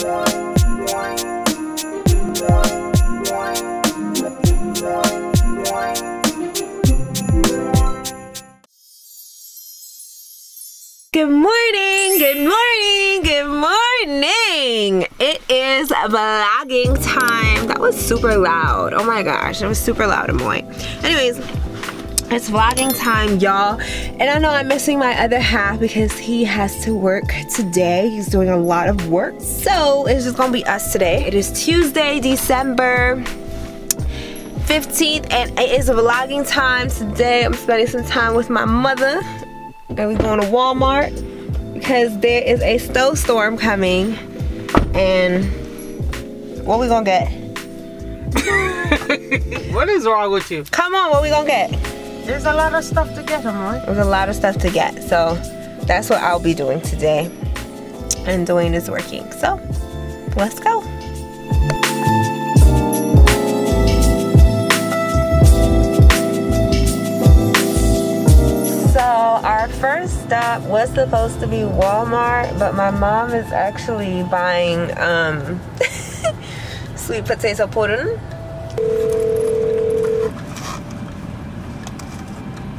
Good morning, good morning, good morning. It is vlogging time. That was super loud. Oh my gosh, it was super loud, Ammoy. Anyways, it's vlogging time, y'all. And I know I'm missing my other half because he has to work today. He's doing a lot of work. So it's just gonna be us today. It is Tuesday, December 15th, and it is vlogging time. Today I'm spending some time with my mother. And we're going to Walmart because there is a snowstorm coming. And what we gonna get? What is wrong with you? Come on, what we gonna get? There's a lot of stuff to get, Ammoy. There's a lot of stuff to get. So that's what I'll be doing today. And Dwayne is working. So let's go. So our first stop was supposed to be Walmart, but my mom is actually buying sweet potato pudding.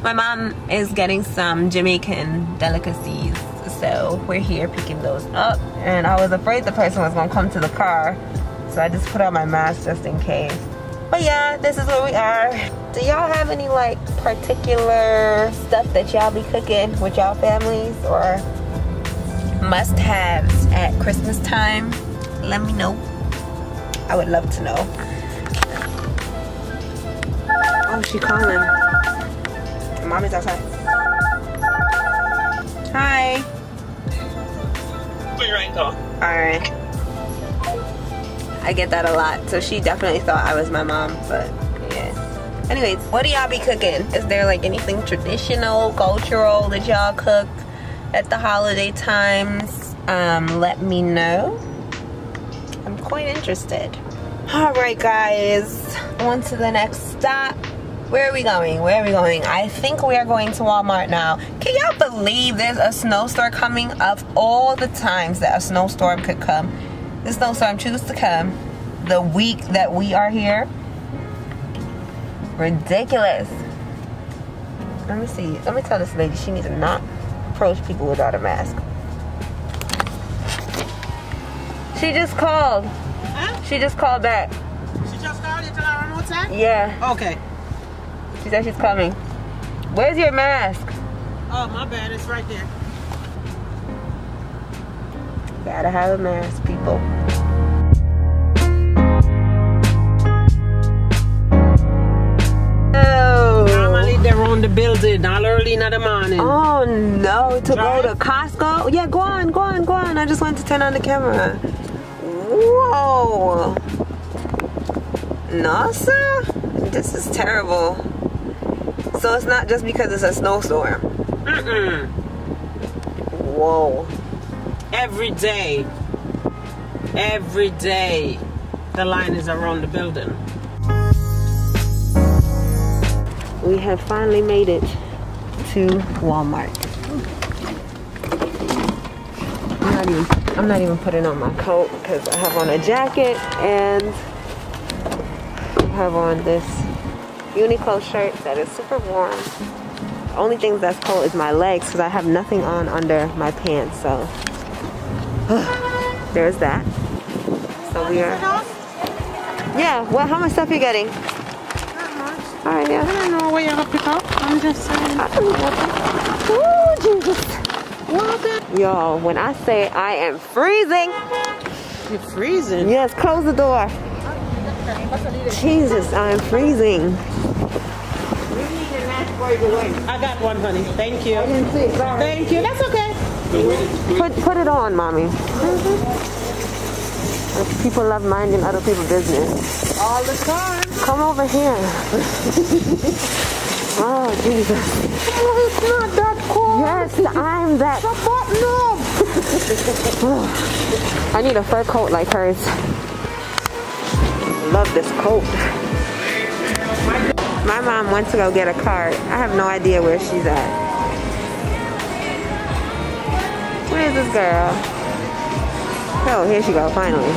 My mom is getting some Jamaican delicacies, so we're here picking those up. And I was afraid the person was gonna come to the car, so I just put on my mask just in case. But yeah, this is where we are. Do y'all have any like particular stuff that y'all be cooking with y'all families or must-haves at Christmas time? Let me know. I would love to know. Oh, she calling. Mommy's outside. Hi. Put your rain call. Alright. I get that a lot, so she definitely thought I was my mom, but yeah. Anyways, what do y'all be cooking? Is there like anything traditional, cultural that y'all cook at the holiday times? Let me know. I'm quite interested. Alright guys, on to the next stop. Where are we going? Where are we going? I think we are going to Walmart now. Can y'all believe there's a snowstorm coming? Of all the times that a snowstorm could come, the snowstorm chooses to come the week that we are here. Ridiculous. Let me see. Let me tell this lady she needs to not approach people without a mask. She just called. Huh? She just called back. She just called you to our remote side? Yeah. Okay. She said she's coming. Where's your mask? Oh, my bad. It's right there. Gotta have a mask, people. Oh. Normally they're on the building all early in the morning. Oh no, to Drive? go to Costco? Yeah, go on, go on, go on. I just wanted to turn on the camera. Whoa. No, sir. This is terrible. So it's not just because it's a snowstorm. Mm-mm. Whoa. Every day, the line is around the building. We have finally made it to Walmart. I'm not even putting on my coat because I have on a jacket and I have on this Uniqlo shirt that is super warm. The only thing that's cold is my legs because I have nothing on under my pants, so there's that. So we are. Yeah, well, how much stuff are you getting? Not much. Alright, yeah. I don't know where you're gonna pick up. I'm just saying. Oh, Jesus. What? Yo, when I say I am freezing. You're freezing. Yes, close the door. Jesus, I am freezing. I got one, honey. Thank you. Thank you. That's okay. Put it on, mommy. People love minding other people's business. All the time. Come over here. Oh, Jesus. Oh, it's not that cold. Yes, I'm that. The button up. I need a fur coat like hers. Love this coat. My mom went to go get a card. I have no idea where she's at. Where is this girl? Oh, here she go, finally.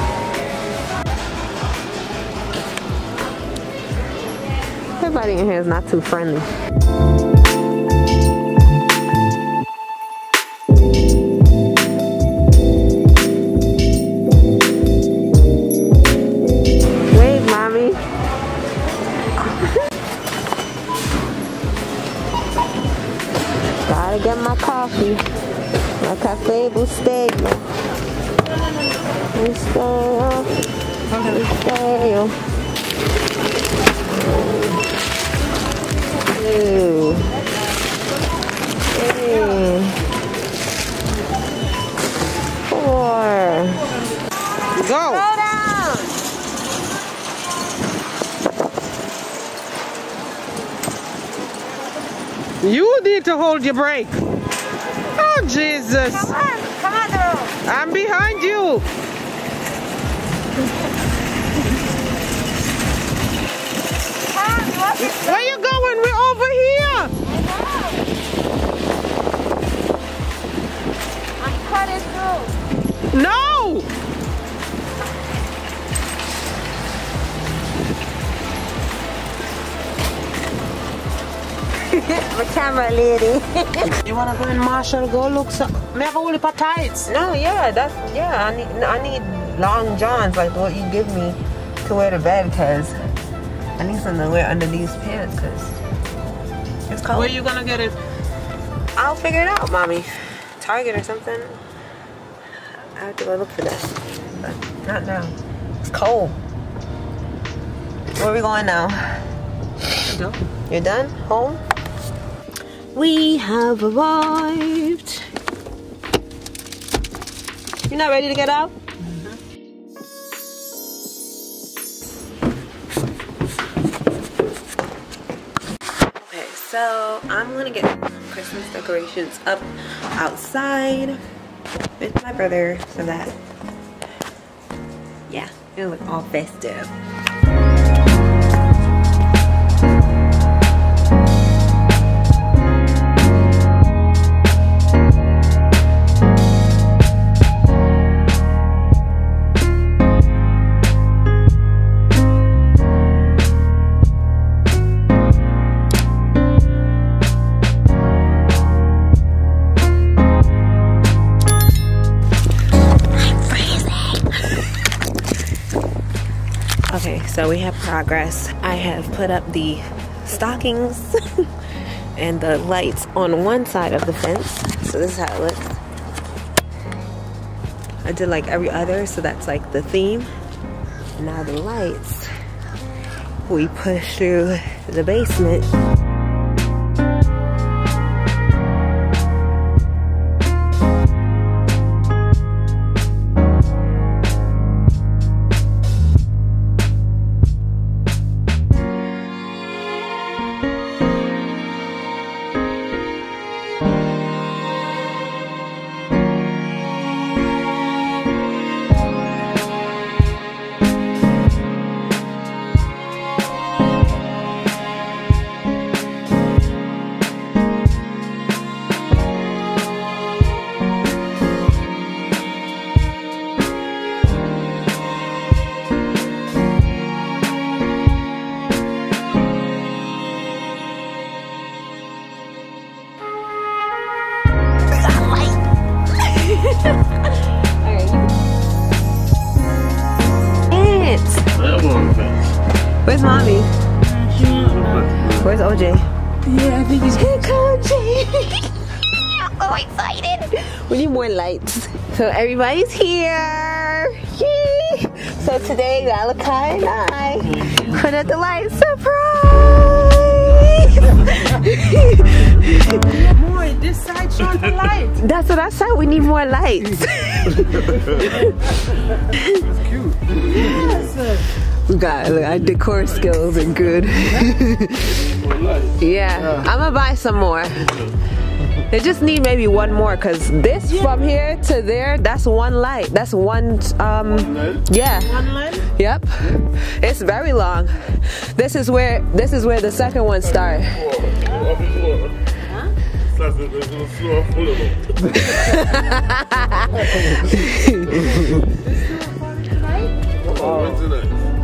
Everybody in here is not too friendly. Wave, mommy. Gotta get my coffee. My cafe bustelo. Bustelo. Ew. Ew. 4. Go. Slow down. You need to hold your brake. Oh, Jesus. Come on, girl. I'm behind you. Where you going? We're over here. I'm cutting through. No. My camera lady. You wanna go in Marshall? Go look. So me have a whole heap of tights. No, yeah, I need long johns like what you give me to wear to bed, cause I need something to wear under these pants, cause it's cold. Where you gonna get it? I'll figure it out, mommy. Target or something. I have to go look for that, but not now. It's cold. Where are we going now? Go. You're done? Home? We have arrived. You're not ready to get out? Okay, so I'm gonna get Christmas decorations up outside with my brother so that, yeah, it'll look all festive. Okay, so we have progress. I have put up the stockings and the lights on one side of the fence. So this is how it looks. I did like every other, so that's like the theme. Now the lights, we push through the basement. Where's mommy? Where's OJ? Yeah, I think he's Here comes OJ. So excited. We need more lights. So everybody's here. Yay! So today Malachi and I put up the light surprise. Boy, this side showing the light. That's what I said. We need more lights. It's cute. Yes. We got, look, our decor skills are good. Yeah, I'm gonna buy some more. They just need maybe one more, cause this from here to there, that's one light. That's one, yeah. One line? Yep. It's very long. This is where the second one starts. Wednesday night.